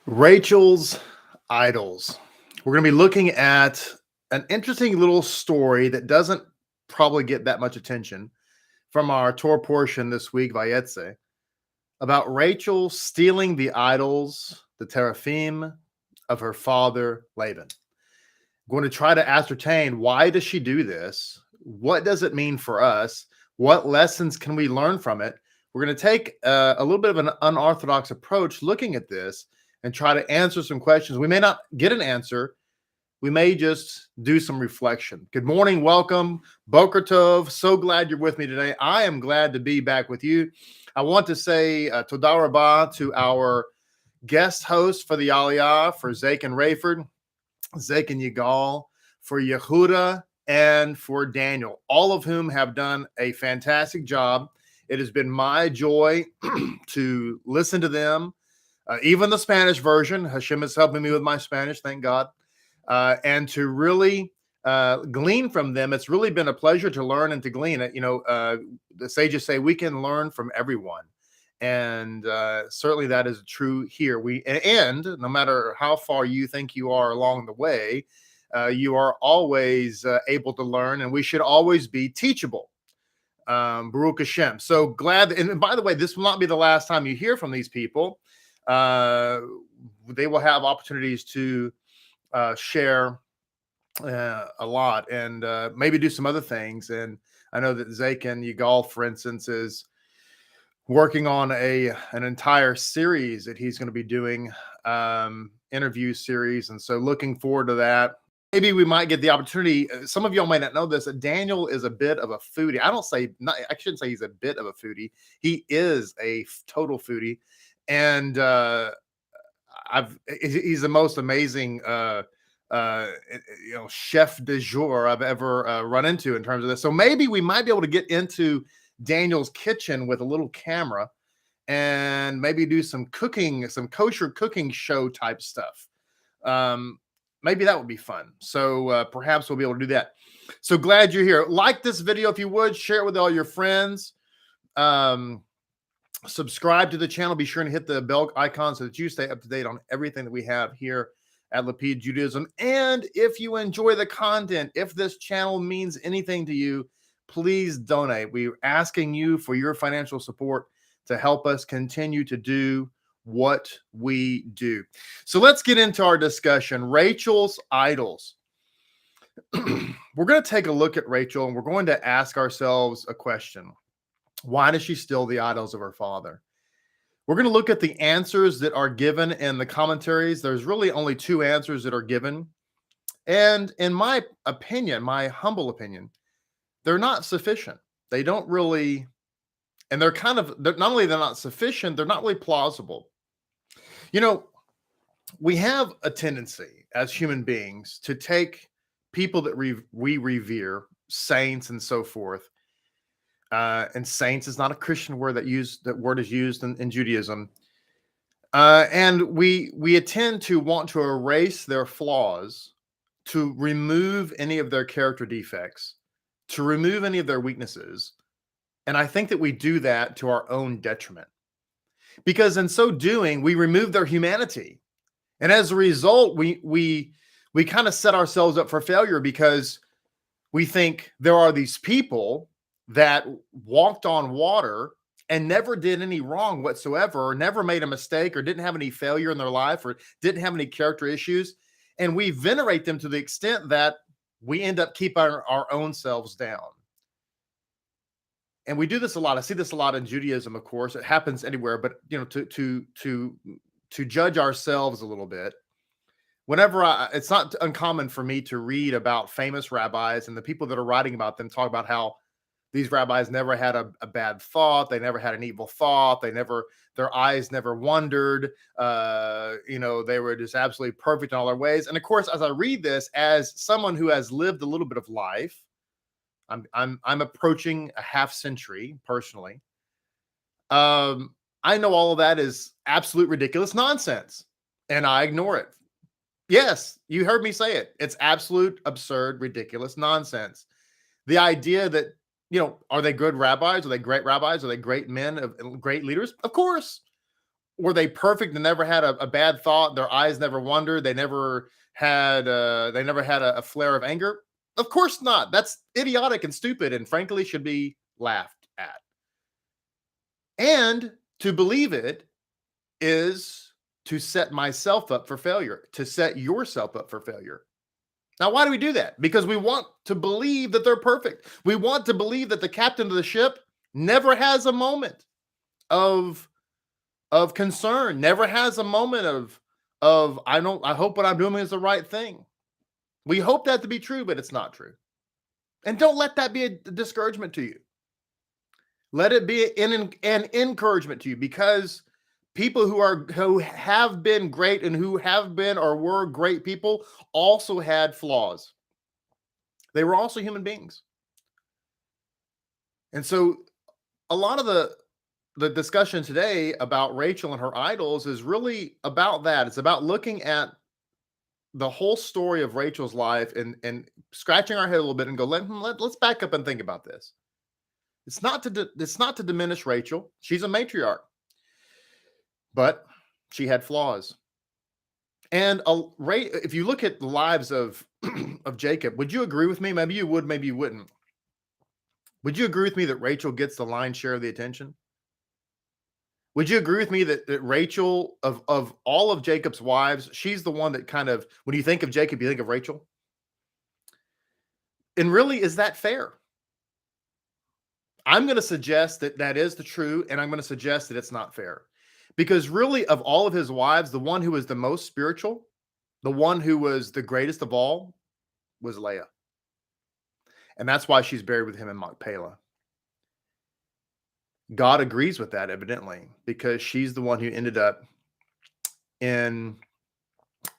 Rachel's idols. We're going to be looking at an interesting little story that doesn't probably get that much attention from our Torah portion this week, Vayeitzei, about Rachel stealing the idols, the teraphim of her father Laban. I'm going to try to ascertain, why does she do this? What does it mean for us? What lessons can we learn from it? We're going to take a little bit of an unorthodox approach looking at this and try to answer some questions. We may not get an answer. We may just do some reflection. Good morning. Welcome. Boker Tov. So glad you're with me today. I am glad to be back with you. I want to say Toda Rabah to our guest host for the Aliyah, for Zake and Rayford, Zake and Yigal, for Yehuda, and for Daniel, all of whom have done a fantastic job. It has been my joy to listen to them. Even the Spanish version, HaShem is helping me with my Spanish, thank God. And to really glean from them. It's really been a pleasure to learn and to glean. The sages say we can learn from everyone. And certainly that is true here. And no matter how far you think you are along the way, you are always able to learn, and we should always be teachable. Baruch HaShem. So glad. And by the way, this will not be the last time you hear from these people. They will have opportunities to share a lot and maybe do some other things. And I know that Zake and Yigal, for instance, is working on an entire series that he's going to be doing, interview series. And so looking forward to that. Maybe we might get the opportunity. Some of y'all might not know this, that Daniel is a bit of a foodie. I shouldn't say he's a bit of a foodie. He is a total foodie. And he's the most amazing chef de jour I've ever run into in terms of this. So maybe we might be able to get into Daniel's kitchen with a little camera and maybe do some cooking, some kosher cooking show type stuff. Maybe that would be fun. So perhaps we'll be able to do that. So glad you're here. Like this video if you would, share it with all your friends. Subscribe to the channel. Be sure to hit the bell icon so that you stay up to date on everything that we have here at Lapid Judaism. And if you enjoy the content, if this channel means anything to you, please donate. We're asking you for your financial support to help us continue to do what we do. So let's get into our discussion. Rachel's idols. We're going to take a look at Rachel, and we're going to ask ourselves a question. Why does she steal the idols of her father? We're going to look at the answers that are given in the commentaries. There's really only two answers that are given. And in my opinion, my humble opinion, they're not sufficient. They don't really, and they're not only they're not sufficient, they're not really plausible. You know, we have a tendency as human beings to take people that we revere, saints and so forth. And saints is not a Christian word that word is used in Judaism. And we tend to want to erase their flaws, to remove any of their character defects, to remove any of their weaknesses. And I think that we do that to our own detriment, because in so doing, we remove their humanity. And as a result, we kind of set ourselves up for failure, because we think there are these people that walked on water and never did any wrong whatsoever, or never made a mistake, or didn't have any failure in their life, or didn't have any character issues. And we venerate them to the extent that we end up keeping our own selves down. And we do this a lot. I see this a lot in Judaism, of course. It happens anywhere, but to judge ourselves a little bit. Whenever it's not uncommon for me to read about famous rabbis, and the people that are writing about them talk about how these rabbis never had a bad thought. They never had an evil thought. Their eyes never wandered. They were just absolutely perfect in all their ways. And of course, as I read this, as someone who has lived a little bit of life, I'm approaching a half century personally. I know all of that is absolute ridiculous nonsense, and I ignore it. Yes, you heard me say it. It's absolute, absurd, ridiculous nonsense. The idea that, are they good rabbis? Are they great rabbis? Are they great men, great leaders? Of course. were they perfect and never had a bad thought? Their eyes never wandered. They never had a flare of anger. Of course not. That's idiotic and stupid, and frankly should be laughed at. And to believe it is to set myself up for failure, to set yourself up for failure. Now, why do we do that? Because we want to believe that they're perfect. We want to believe that the captain of the ship never has a moment of concern, never has a moment of I hope what I'm doing is the right thing. We hope that to be true, but it's not true. And don't let that be a discouragement to you. Let it be an encouragement to you, because people who have been great and who have been or were great people also had flaws. They were also human beings. And so a lot of the discussion today about Rachel and her idols is really about that. It's about looking at the whole story of Rachel's life and scratching our head a little bit and go, let's back up and think about this. It's not to diminish Rachel. She's a matriarch, but she had flaws. And if you look at the lives of Jacob, would you agree with me? Maybe you would, maybe you wouldn't. Would you agree with me that Rachel gets the lion's share of the attention? Would you agree with me that Rachel, of all of Jacob's wives, she's the one that kind of, when you think of Jacob, you think of Rachel? And really, is that fair? I'm going to suggest that is the true, and I'm going to suggest that it's not fair. Because really, of all of his wives, the one who was the most spiritual, the one who was the greatest of all, was Leah. And that's why she's buried with him in Machpelah. God agrees with that, evidently, because she's the one who ended up in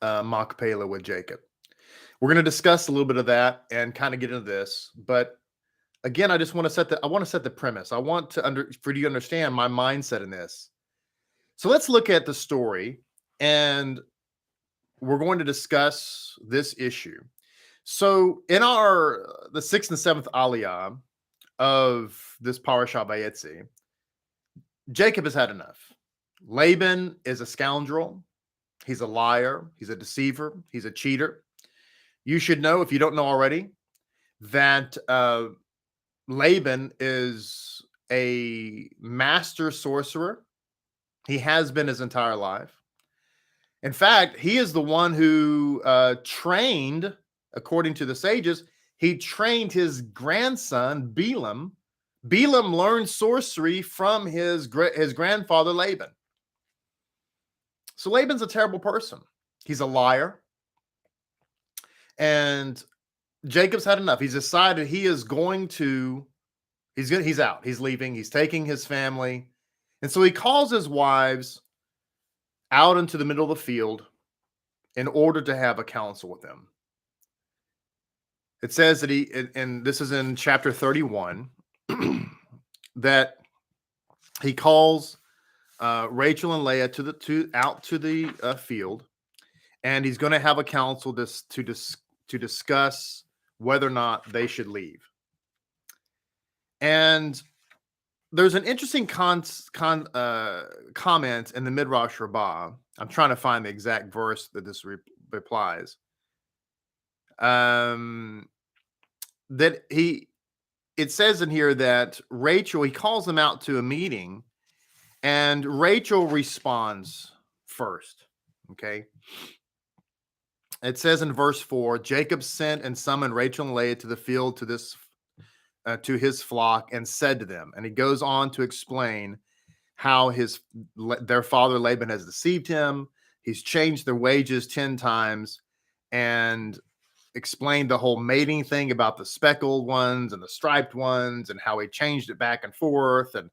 Machpelah with Jacob. We're going to discuss a little bit of that and kind of get into this. But again, I just want to set the premise. I want for you to understand my mindset in this. So let's look at the story, and we're going to discuss this issue. So in the 6th and 7th Aliyah of this parasha Vayeitzei, Jacob has had enough. Laban is a scoundrel. He's a liar. He's a deceiver. He's a cheater. You should know, if you don't know already, that Laban is a master sorcerer. He has been his entire life. In fact, he is the one who trained, according to the sages, he trained his grandson, Balaam. Balaam learned sorcery from his grandfather, Laban. So Laban's a terrible person. He's a liar. And Jacob's had enough. He's decided he's out. He's leaving. He's taking his family. And so he calls his wives out into the middle of the field in order to have a council with them. It says that and this is in chapter 31, that he calls Rachel and Leah out to the field, and he's going to have a council to discuss whether or not they should leave. And there's an interesting comment in the Midrash Rabbi. I'm trying to find the exact verse that this replies. It says in here that Rachel, he calls them out to a meeting, and Rachel responds first. Okay. It says in verse 4, Jacob sent and summoned Rachel and Leah to the field to his flock and said to them, and he goes on to explain how their father Laban has deceived him. He's changed their wages 10 times and explained the whole mating thing about the speckled ones and the striped ones and how he changed it back and forth. And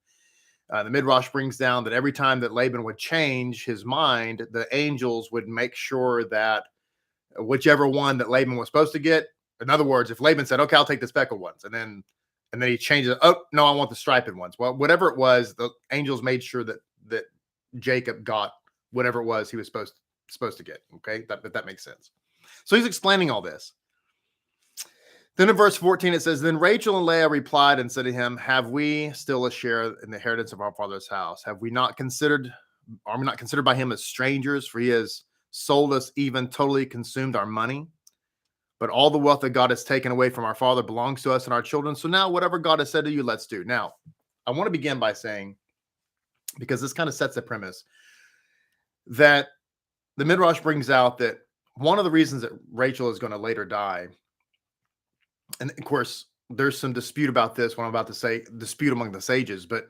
the Midrash brings down that every time that Laban would change his mind, the angels would make sure that whichever one that Laban was supposed to get, in other words, if Laban said, okay, I'll take the speckled ones, and then he changed it. Oh, no, I want the striped ones. Well, whatever it was, the angels made sure that Jacob got whatever it was he was supposed to get. Okay, that makes sense. So he's explaining all this. Then in verse 14, it says, then Rachel and Leah replied and said to him, have we still a share in the inheritance of our father's house? Have we not considered are we not considered by him as strangers? For he has sold us, even totally consumed our money. But all the wealth that God has taken away from our father belongs to us and our children. So now whatever God has said to you, let's do. Now, I want to begin by saying, because this kind of sets the premise, that the Midrash brings out that one of the reasons that Rachel is going to later die, and of course, there's some dispute about this, what I'm about to say, dispute among the sages, but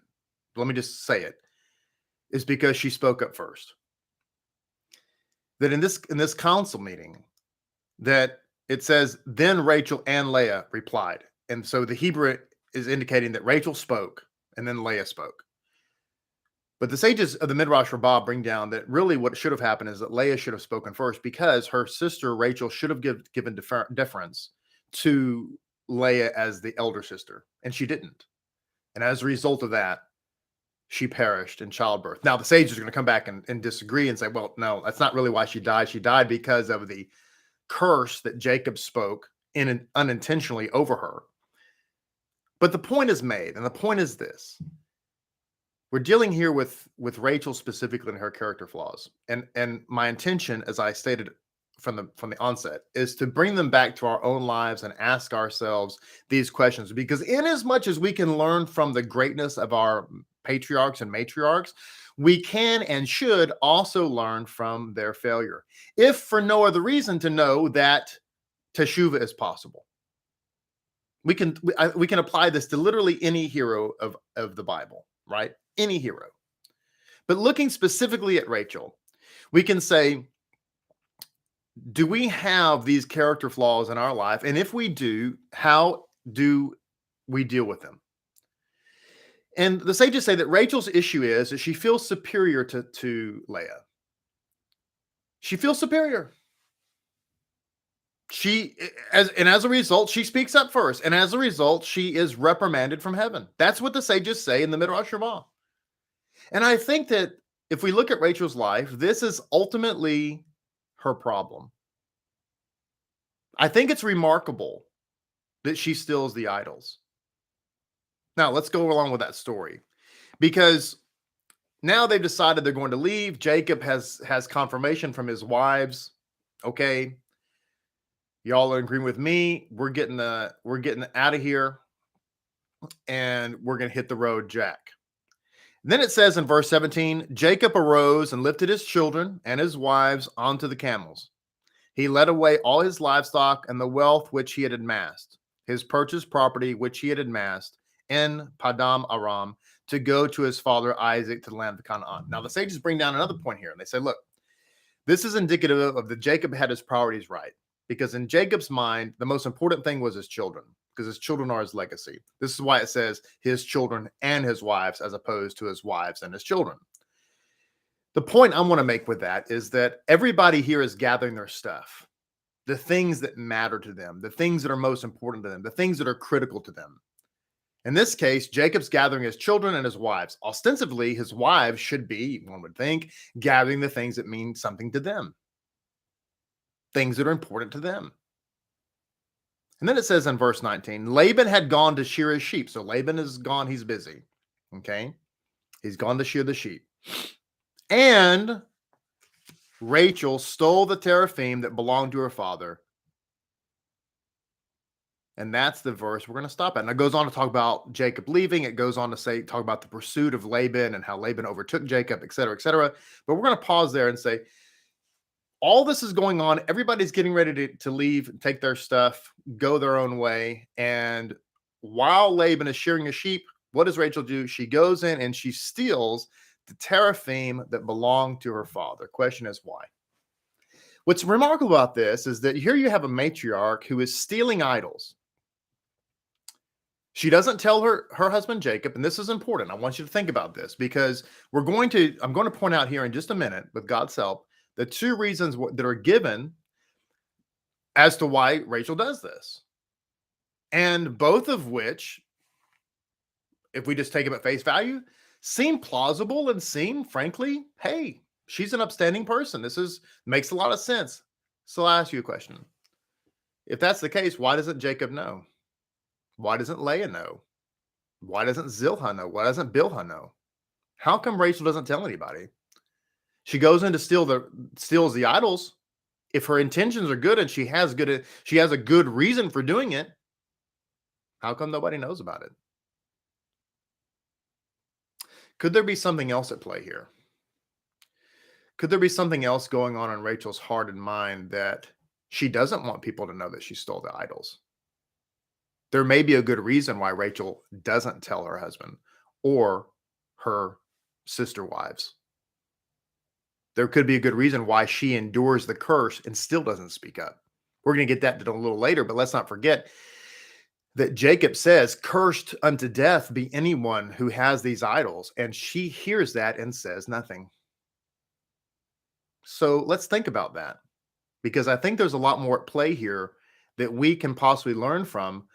let me just say it, is because she spoke up first. That in this council meeting, that it says, then Rachel and Leah replied. And so the Hebrew is indicating that Rachel spoke and then Leah spoke. But the sages of the Midrash Rabbah bring down that really what should have happened is that Leah should have spoken first, because her sister Rachel should have given deference to Leah as the elder sister, and she didn't. And as a result of that, she perished in childbirth. Now, the sages are going to come back and disagree and say, well, no, that's not really why she died. She died because of the curse that Jacob spoke unintentionally over her. But the point is made, and the point is this. We're dealing here with Rachel specifically and her character flaws. And my intention, as I stated from the onset, is to bring them back to our own lives and ask ourselves these questions. Because in as much as we can learn from the greatness of our patriarchs and matriarchs, we can and should also learn from their failure, if for no other reason to know that teshuvah is possible. We can apply this to literally any hero of the Bible, right? Any hero. But looking specifically at Rachel, we can say, do we have these character flaws in our life? And if we do, how do we deal with them? And the sages say that Rachel's issue is that she feels superior to Leah. She feels superior. As a result, she speaks up first. And as a result, she is reprimanded from heaven. That's what the sages say in the Midrash Rabbah. And I think that if we look at Rachel's life, this is ultimately her problem. I think it's remarkable that she steals the idols. Now, let's go along with that story, because now they've decided they're going to leave. Jacob has confirmation from his wives. Okay, y'all are agreeing with me. We're getting out of here, and we're going to hit the road, Jack. Then it says in verse 17, Jacob arose and lifted his children and his wives onto the camels. He led away all his livestock and the wealth which he had amassed, his purchased property which he had amassed in Padam Aram, to go to his father Isaac to the land of Canaan. Now the sages bring down another point here, and they say, look, this is indicative of that Jacob had his priorities right, because in Jacob's mind, the most important thing was his children, because his children are his legacy. This is why it says his children and his wives, as opposed to his wives and his children. The point I want to make with that is that everybody here is gathering their stuff, the things that matter to them, the things that are most important to them, the things that are critical to them. In this case, Jacob's gathering his children and his wives. Ostensibly, his wives should be, one would think, gathering the things that mean something to them, things that are important to them. And then it says in verse 19, Laban had gone to shear his sheep. So Laban is gone. He's busy. Okay. He's gone to shear the sheep. And Rachel stole the teraphim that belonged to her father. And that's the verse we're going to stop at. And it goes on to talk about Jacob leaving. It goes on to talk about the pursuit of Laban and how Laban overtook Jacob, et cetera, et cetera. But we're going to pause there and say, all this is going on. Everybody's getting ready to leave, take their stuff, go their own way. And while Laban is shearing his sheep, what does Rachel do? She goes in and she steals the teraphim that belonged to her father. Question is why? What's remarkable about this is that here you have a matriarch who is stealing idols. She doesn't tell her husband Jacob, and this is important. I want you to think about this, because I'm going to point out here in just a minute, with God's help, the two reasons that are given as to why Rachel does this. And both of which, if we just take them at face value, seem plausible and seem, frankly, hey, she's an upstanding person. This makes a lot of sense. So I'll ask you a question. If that's the case, why doesn't Jacob know? Why doesn't Leah know? Why doesn't Zilpah know? Why doesn't Bilhah know? How come Rachel doesn't tell anybody? She goes in to steals the idols. If her intentions are good and she has a good reason for doing it, how come nobody knows about it? Could there be something else at play here? Could there be something else going on in Rachel's heart and mind that she doesn't want people to know that she stole the idols? There may be a good reason why Rachel doesn't tell her husband or her sister wives. There could be a good reason why she endures the curse and still doesn't speak up. We're going to get that a little later, but let's not forget that Jacob says, "Cursed unto death be anyone who has these idols." And she hears that and says nothing. So let's think about that, because I think there's a lot more at play here that we can possibly learn from,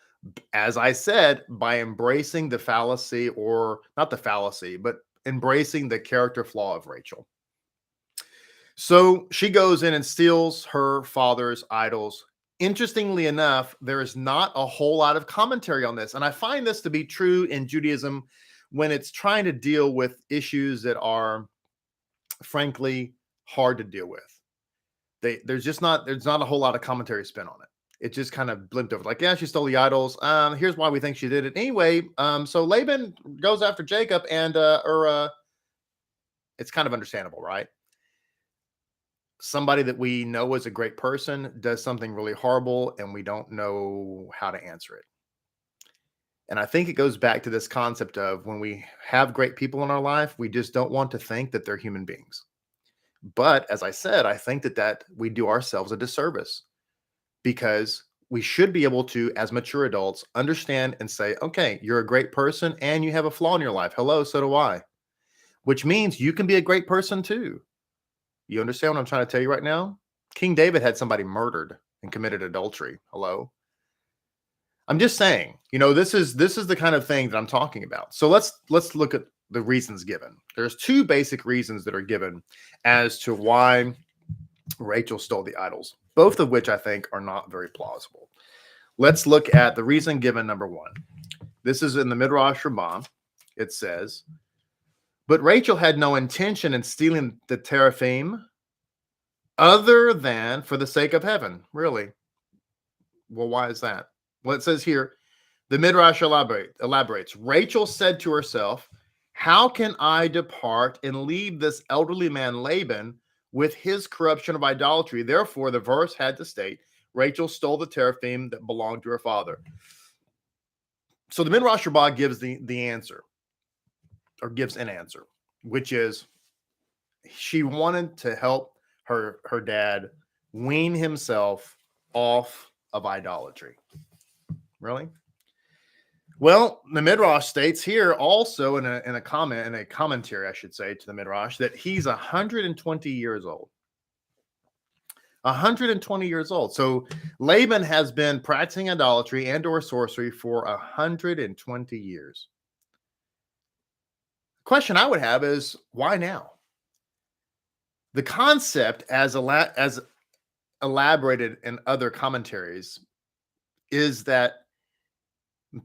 as I said, by embracing the fallacy, or not the fallacy, but embracing the character flaw of Rachel. So she goes in and steals her father's idols. Interestingly enough, there is not a whole lot of commentary on this. And I find this to be true in Judaism when it's trying to deal with issues that are, frankly, hard to deal with. There's not a whole lot of commentary spin on it. It just kind of blimped over. Like, yeah, she stole the idols. Here's why we think she did it. Anyway, so Laban goes after Jacob, and it's kind of understandable, right? Somebody that we know is a great person does something really horrible, and we don't know how to answer it. And I think it goes back to this concept of, when we have great people in our life, we just don't want to think that they're human beings. But as I said, I think that we do ourselves a disservice, because we should be able to, as mature adults, understand and say, okay, you're a great person and you have a flaw in your life. Hello, so do I. Which means you can be a great person too. You understand what I'm trying to tell you right now? King David had somebody murdered and committed adultery. Hello. I'm just saying, this is the kind of thing that I'm talking about. So let's look at the reasons given. There's two basic reasons that are given as to why Rachel stole the idols, both of which I think are not very plausible. Let's look at the reason given, number one. This is in the Midrash Rambam. It says, "But Rachel had no intention in stealing the teraphim other than for the sake of heaven." Really? Well, why is that? Well, it says here, the Midrash elaborates. Rachel said to herself, "How can I depart and leave this elderly man Laban with his corruption of idolatry?" Therefore, the verse had to state, Rachel stole the teraphim that belonged to her father. So the Midrash Rabbah gives the answer, or gives an answer, which is she wanted to help her dad wean himself off of idolatry. Really? Well, the Midrash states here also in a commentary, I should say, to the Midrash, that he's 120 years old. 120 years old. So Laban has been practicing idolatry and or sorcery for 120 years. The question I would have is, why now? The concept, as elaborated in other commentaries, is that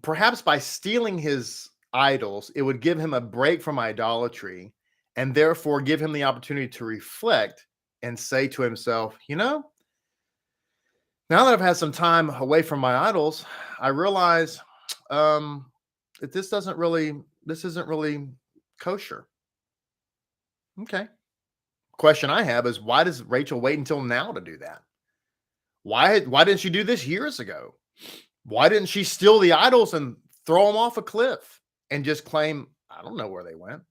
perhaps by stealing his idols, it would give him a break from idolatry, and therefore give him the opportunity to reflect and say to himself, now that I've had some time away from my idols, I realize that this isn't really kosher. Okay. Question I have is, why does Rachel wait until now to do that? Why didn't she do this years ago? Why didn't she steal the idols and throw them off a cliff and just claim, I don't know where they went?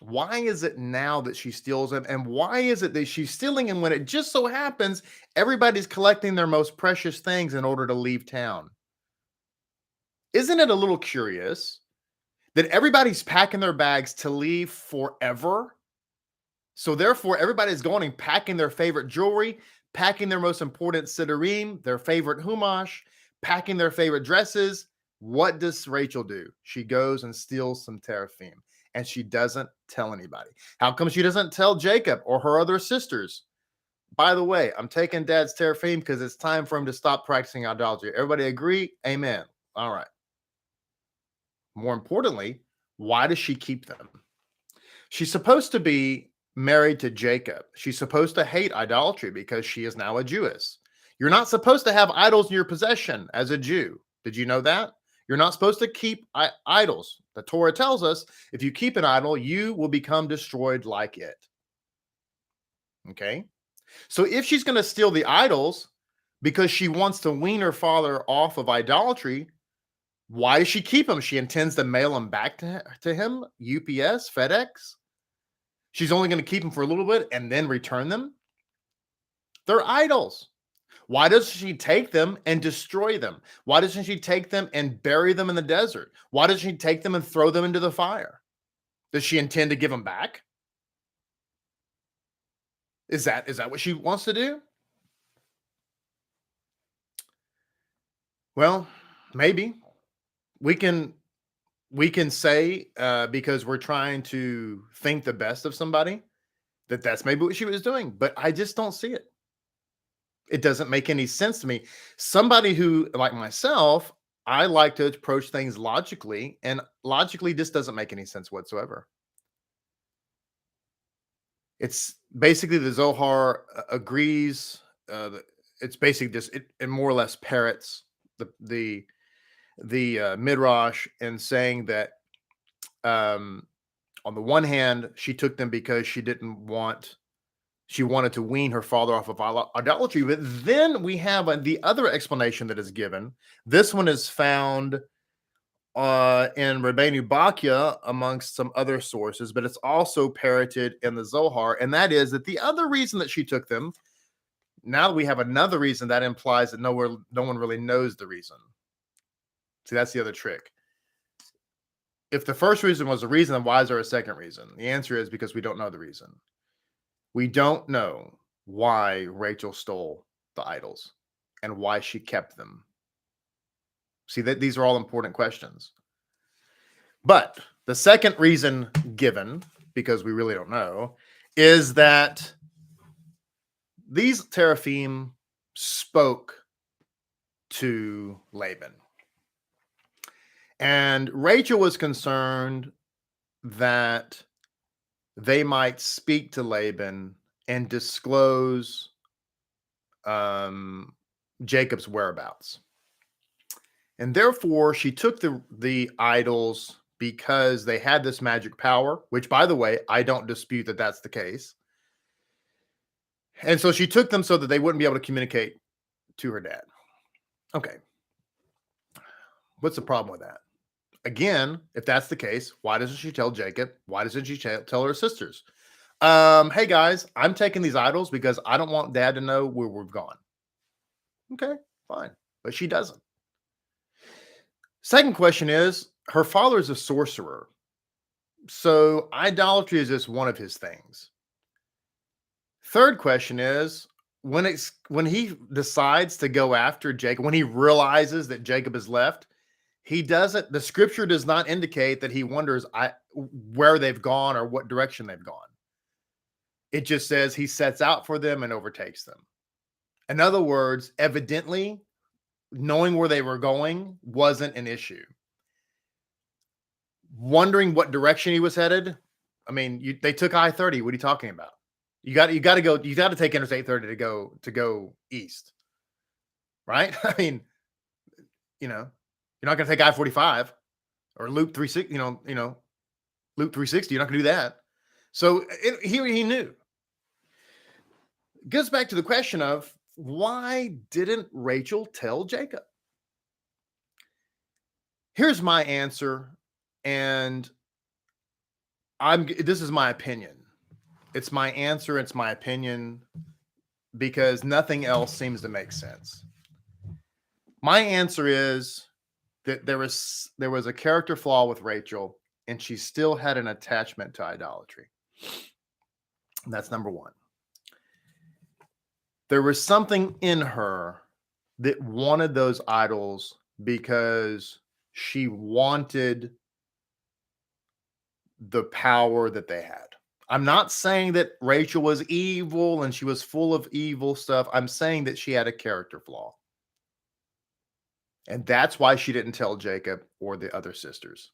Why is it now that she steals them? And why is it that she's stealing them when it just so happens everybody's collecting their most precious things in order to leave town? Isn't it a little curious that everybody's packing their bags to leave forever? So therefore, everybody's going and packing their favorite jewelry, packing their most important siddurim, their favorite humash, packing their favorite dresses. What does Rachel do? She goes and steals some teraphim, and she doesn't tell anybody. How come she doesn't tell Jacob or her other sisters? By the way, I'm taking Dad's teraphim because it's time for him to stop practicing idolatry. Everybody agree? Amen. All right. More importantly, why does she keep them? She's supposed to be married to Jacob. She's supposed to hate idolatry because she is now a Jewess. You're not supposed to have idols in your possession as a Jew. Did you know that? You're not supposed to keep idols. The Torah tells us if you keep an idol, you will become destroyed like it. Okay? So if she's going to steal the idols because she wants to wean her father off of idolatry, why does she keep them? She intends to mail them back to him, UPS, FedEx. She's only going to keep them for a little bit and then return them. They're idols. Why doesn't she take them and destroy them? Why doesn't she take them and bury them in the desert? Why doesn't she take them and throw them into the fire? Does she intend to give them back? Is that what she wants to do? Well, maybe we can say because we're trying to think the best of somebody that's maybe what she was doing, but I just don't see it. It doesn't make any sense to me. Somebody who, like myself, I like to approach things logically, and logically, this doesn't make any sense whatsoever. It's basically the Zohar agrees. It's basically just it more or less parrots the Midrash and saying that on the one hand, she took them because she wanted to wean her father off of idolatry. But then we have the other explanation that is given. This one is found in Rabbeinu Bachya amongst some other sources, but it's also parroted in the Zohar. And that is that the other reason that she took them, now that we have another reason, that implies that no one really knows the reason. See, that's the other trick. If the first reason was the reason, then why is there a second reason? The answer is because we don't know the reason. We don't know why Rachel stole the idols and why she kept them. See, that these are all important questions. But the second reason given, because we really don't know, is that these teraphim spoke to Laban. And Rachel was concerned that they might speak to Laban and disclose Jacob's whereabouts. And therefore, she took the idols because they had this magic power, which, by the way, I don't dispute that that's the case. And so she took them so that they wouldn't be able to communicate to her dad. Okay. What's the problem with that? Again, if that's the case, why doesn't she tell Jacob? Why doesn't she tell her sisters? Hey guys, I'm taking these idols because I don't want dad to know where we've gone. Okay, fine. But she doesn't. Second question is, her father is a sorcerer. So idolatry is just one of his things. Third question is, when he decides to go after Jacob, when he realizes that Jacob is left, the scripture does not indicate that he wonders where they've gone or what direction they've gone. It just says he sets out for them and overtakes them. In other words, evidently, knowing where they were going wasn't an issue. Wondering what direction he was headed. I mean, they took I-30. What are you talking about? You got to take Interstate 30 to go east. Right? I mean, you're not going to take I-45 or Loop 360, Loop 360. You're not going to do that. So he knew. Goes back to the question of why didn't Rachel tell Jacob? Here's my answer, and this is my opinion. It's my answer. It's my opinion because nothing else seems to make sense. My answer is that there was a character flaw with Rachel, and she still had an attachment to idolatry. And that's number one. There was something in her that wanted those idols because she wanted the power that they had. I'm not saying that Rachel was evil and she was full of evil stuff. I'm saying that she had a character flaw. And that's why she didn't tell Jacob or the other sisters.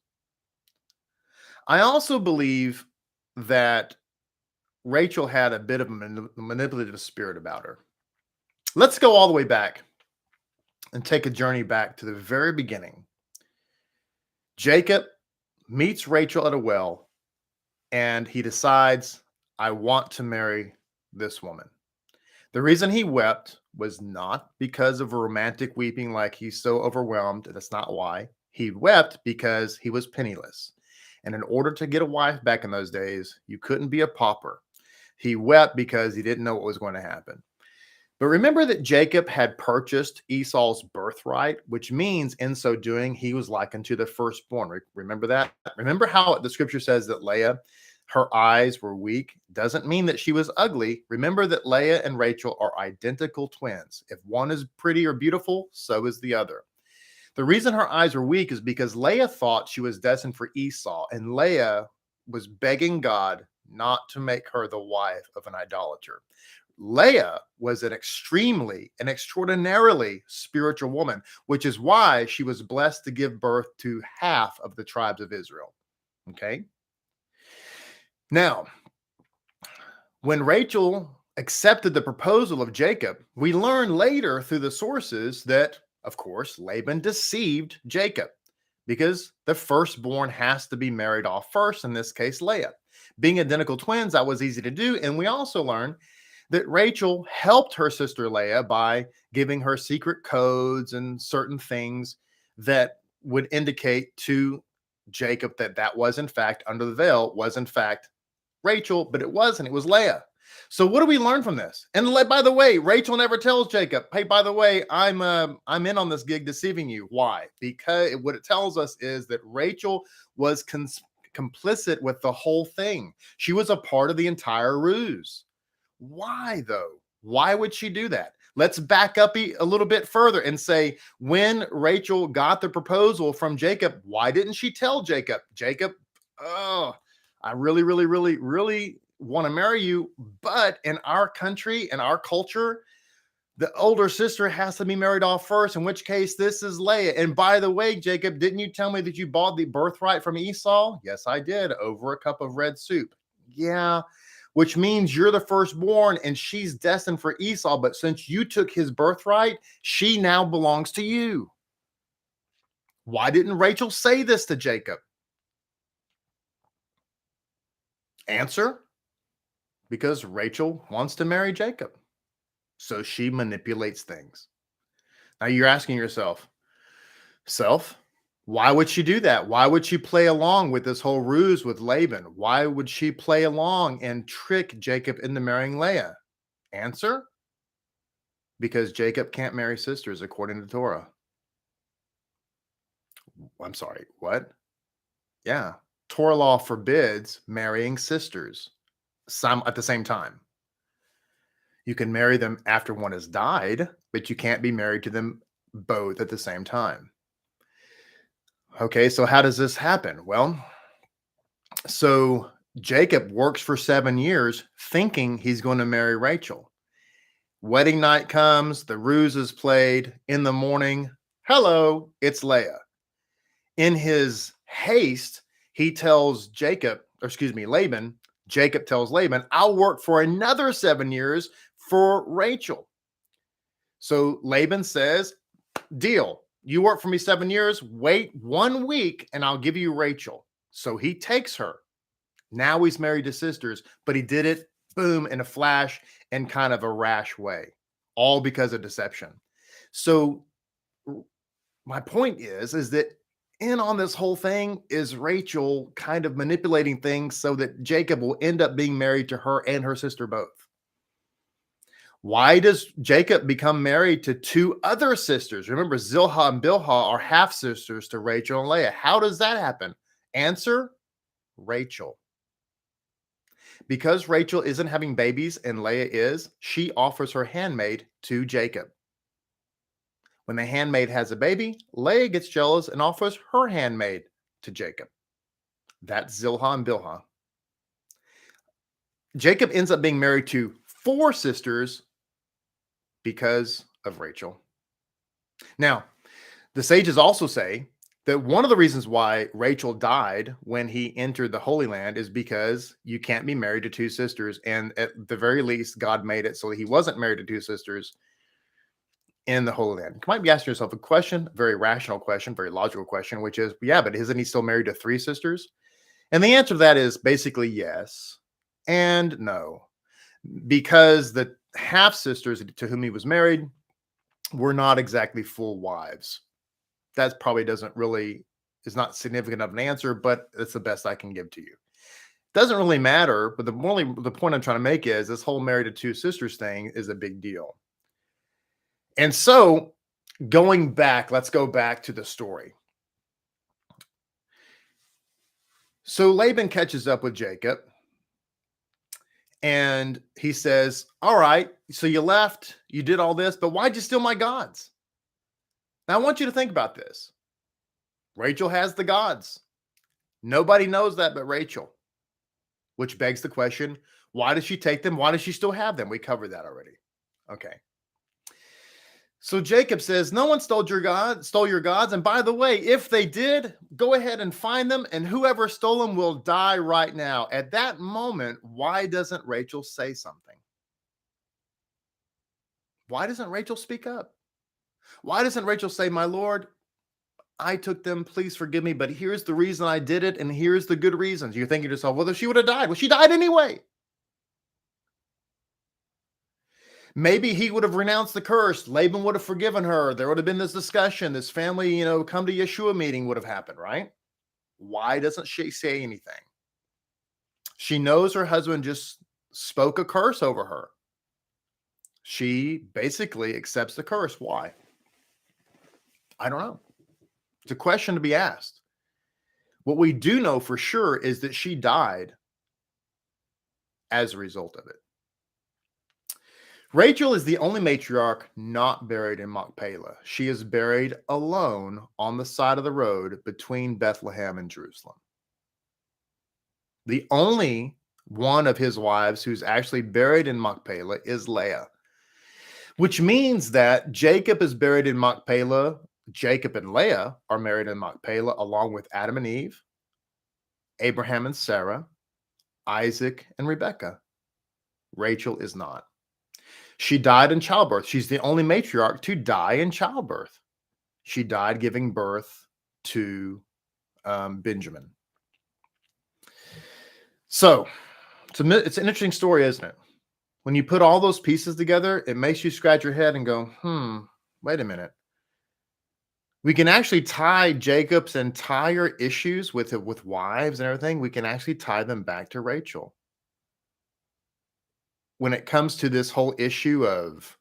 I also believe that Rachel had a bit of a manipulative spirit about her. Let's go all the way back and take a journey back to the very beginning. Jacob meets Rachel at a well, and he decides, I want to marry this woman. The reason he wept was not because of a romantic weeping, like he's so overwhelmed. That's not why. He wept because he was penniless. And in order to get a wife back in those days, you couldn't be a pauper. He wept because he didn't know what was going to happen. But remember that Jacob had purchased Esau's birthright, which means in so doing, he was likened to the firstborn. Remember that? Remember how the scripture says that Leah, her eyes were weak? Doesn't mean that she was ugly. Remember that Leah and Rachel are identical twins. If one is pretty or beautiful, so is the other. The reason her eyes were weak is because Leah thought she was destined for Esau, and Leah was begging God not to make her the wife of an idolater. Leah was an extraordinarily spiritual woman, which is why she was blessed to give birth to half of the tribes of Israel. Okay. Now, when Rachel accepted the proposal of Jacob, we learn later through the sources that, of course, Laban deceived Jacob because the firstborn has to be married off first, in this case, Leah. Being identical twins, that was easy to do. And we also learn that Rachel helped her sister Leah by giving her secret codes and certain things that would indicate to Jacob that that was in fact, under the veil, was in fact Rachel, but it wasn't. It was Leah. So what do we learn from this? And by the way, Rachel never tells Jacob, hey, by the way, I'm in on this gig deceiving you. Why? Because what it tells us is that Rachel was complicit with the whole thing. She was a part of the entire ruse. Why, though? Why would she do that? Let's back up a little bit further and say, when Rachel got the proposal from Jacob, why didn't she tell Jacob? Jacob, oh, I really, really, really, really want to marry you. But in our country, in our culture, the older sister has to be married off first, in which case this is Leah. And by the way, Jacob, didn't you tell me that you bought the birthright from Esau? Yes, I did, over a cup of red soup. Yeah. Which means you're the firstborn and she's destined for Esau. But since you took his birthright, she now belongs to you. Why didn't Rachel say this to Jacob? Answer, because Rachel wants to marry Jacob. So she manipulates things. Now you're asking yourself, why would she do that? Why would she play along with this whole ruse with Laban? Why would she play along and trick Jacob into marrying Leah? Answer, because Jacob can't marry sisters according to Torah. I'm sorry, what? Yeah, Torah law forbids marrying sisters at the same time. You can marry them after one has died, but you can't be married to them both at the same time. Okay, so how does this happen? Well, so Jacob works for 7 years thinking he's going to marry Rachel. Wedding night comes, the ruse is played. In the morning, hello, it's Leah. In his haste, he tells Laban, Jacob tells Laban, I'll work for another 7 years for Rachel. So Laban says, deal. You work for me 7 years, wait 1 week, and I'll give you Rachel. So he takes her. Now he's married to sisters, but he did it, boom, in a flash and kind of a rash way, all because of deception. So my point is that in on this whole thing is Rachel kind of manipulating things so that Jacob will end up being married to her and her sister both. Why does Jacob become married to 2 other sisters? Remember, Zilhah and Bilhah are half sisters to Rachel and Leah. How does that happen? Answer, Rachel. Because Rachel isn't having babies and Leah is, she offers her handmaid to Jacob. When the handmaid has a baby, Leah gets jealous and offers her handmaid to Jacob. That's Zilhah and Bilhah. Jacob ends up being married to 4 sisters because of Rachel. Now, the sages also say that one of the reasons why Rachel died when he entered the Holy Land is because you can't be married to two sisters. And at the very least, God made it so that he wasn't married to two sisters in the Holy Land. You might be asking yourself a question, a very rational question, very logical question, which is, yeah, but isn't he still married to three sisters? And the answer to that is basically yes and no, because the half sisters to whom he was married were not exactly full wives. That probably is not significant of an answer, but it's the best I can give to you. Doesn't really matter, but the point I'm trying to make is this whole married to two sisters thing is a big deal. And so let's go back to the story. So Laban catches up with Jacob and he says, all right, so you left, you did all this, but why'd you steal my gods? Now I want you to think about this. Rachel has the gods. Nobody knows that but Rachel, which begs the question, why does she take them? Why does she still have them? We covered that already. Okay. So Jacob says, no one stole your gods. And by the way, if they did, go ahead and find them. And whoever stole them will die right now. At that moment, why doesn't Rachel say something? Why doesn't Rachel speak up? Why doesn't Rachel say, my Lord, I took them, please forgive me, but here's the reason I did it. And here's the good reasons. You're thinking to yourself, well, if she would have died. Well, she died anyway. Maybe he would have renounced the curse. Laban would have forgiven her. There would have been this discussion. This family, come to Yeshua meeting would have happened, right? Why doesn't she say anything? She knows her husband just spoke a curse over her. She basically accepts the curse. Why? I don't know. It's a question to be asked. What we do know for sure is that she died as a result of it. Rachel is the only matriarch not buried in Machpelah. She is buried alone on the side of the road between Bethlehem and Jerusalem. The only one of his wives who's actually buried in Machpelah is Leah, which means that Jacob is buried in Machpelah. Jacob and Leah are married in Machpelah along with Adam and Eve, Abraham and Sarah, Isaac and Rebekah. Rachel is not. She died in childbirth. She's the only matriarch to die in childbirth. She died giving birth to Benjamin. So it's an interesting story, isn't it? When you put all those pieces together, it makes you scratch your head and go, wait a minute. We can actually tie Jacob's entire issues with wives and everything. We can actually tie them back to Rachel. When it comes to this whole issue of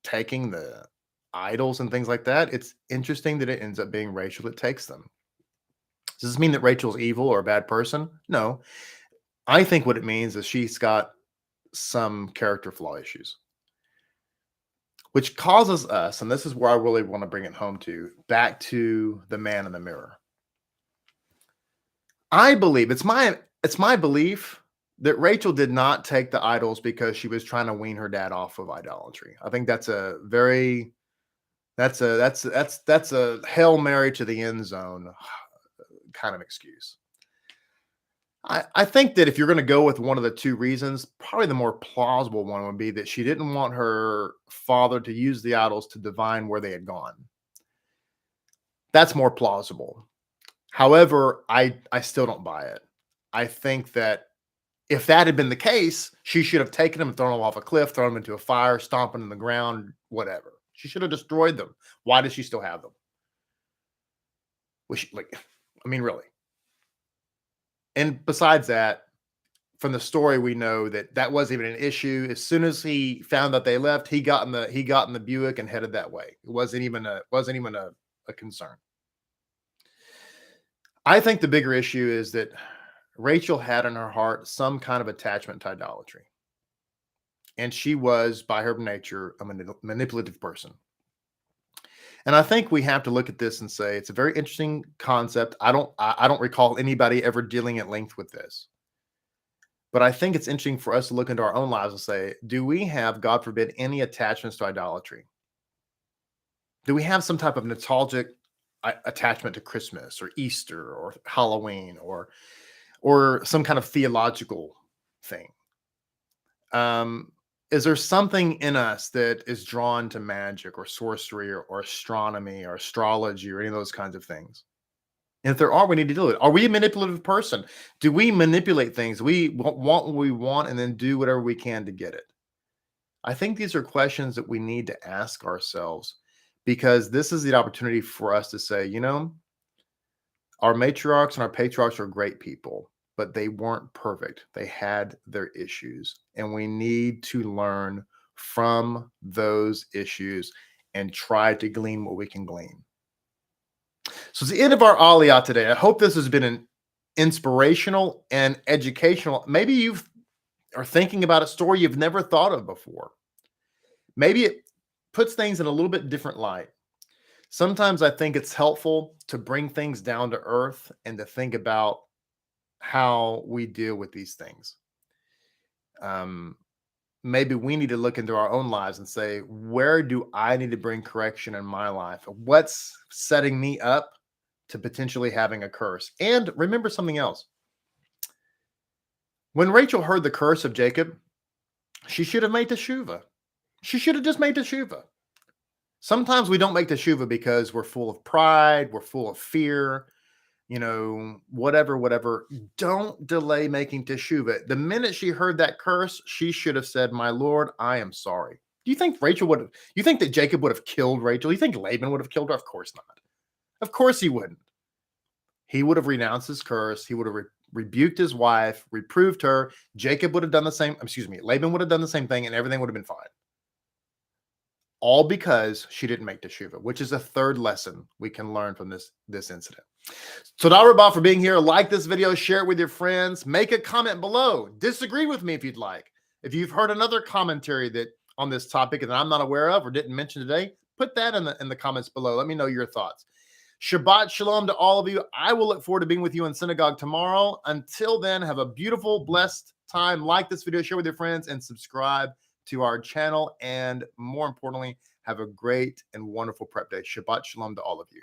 taking the idols and things like that, it's interesting that it ends up being Rachel that takes them. Does this mean that Rachel's evil or a bad person? No. I think what it means is she's got some character flaw issues, which causes us, and this is where I really want to bring it home to, back to the man in the mirror. I believe, it's my belief that Rachel did not take the idols because she was trying to wean her dad off of idolatry. I think that's a Hail Mary to the end zone kind of excuse. I think that if you're going to go with one of the two reasons, probably the more plausible one would be that she didn't want her father to use the idols to divine where they had gone. That's more plausible. However, I still don't buy it. I think that if that had been the case, she should have taken them and thrown them off a cliff, thrown them into a fire, stomped them in the ground, whatever. She should have destroyed them. Why does she still have them? Really. And besides that, from the story, we know that wasn't even an issue. As soon as he found that they left, he got in the Buick and headed that way. It wasn't even a concern. I think the bigger issue is that Rachel had in her heart some kind of attachment to idolatry. And she was, by her nature, a manipulative person. And I think we have to look at this and say it's a very interesting concept. I don't recall anybody ever dealing at length with this. But I think it's interesting for us to look into our own lives and say, do we have, God forbid, any attachments to idolatry? Do we have some type of nostalgic attachment to Christmas or Easter or Halloween or some kind of theological thing. Is there something in us that is drawn to magic or sorcery or astronomy or astrology or any of those kinds of things? And if there are, we need to deal with it. Are we a manipulative person? Do we manipulate things? We want what we want and then do whatever we can to get it. I think these are questions that we need to ask ourselves, because this is the opportunity for us to say, you know, our matriarchs and our patriarchs are great people, but they weren't perfect. They had their issues, and we need to learn from those issues and try to glean what we can glean. So it's the end of our Aliyah today. I hope this has been an inspirational and educational. Maybe you are thinking about a story you've never thought of before. Maybe it puts things in a little bit different light. Sometimes I think it's helpful to bring things down to earth and to think about how we deal with these things. Maybe we need to look into our own lives and say, where do I need to bring correction in my life? What's setting me up to potentially having a curse? And remember something else. When Rachel heard the curse of Jacob, she should have made teshuvah. She should have just made teshuvah. Sometimes we don't make teshuvah because we're full of pride, we're full of fear, you know, whatever. Don't delay making teshuvah. The minute she heard that curse, she should have said, my Lord, I am sorry. Do you think you think that Jacob would have killed Rachel? You think Laban would have killed her? Of course not. Of course he wouldn't. He would have renounced his curse. He would have rebuked his wife, reproved her. Jacob would have done the same. Laban would have done the same thing, and everything would have been fine. All because she didn't make teshuvah, which is a third lesson we can learn from this incident. So, Rabbi, for being here. Like this video, share it with your friends. Make a comment below. Disagree with me if you'd like. If you've heard another commentary on this topic that I'm not aware of or didn't mention today, put that in the comments below. Let me know your thoughts. Shabbat shalom to all of you. I will look forward to being with you in synagogue tomorrow. Until then, have a beautiful, blessed time. Like this video, share with your friends, and subscribe to our channel. And more importantly, have a great and wonderful prep day. Shabbat shalom to all of you.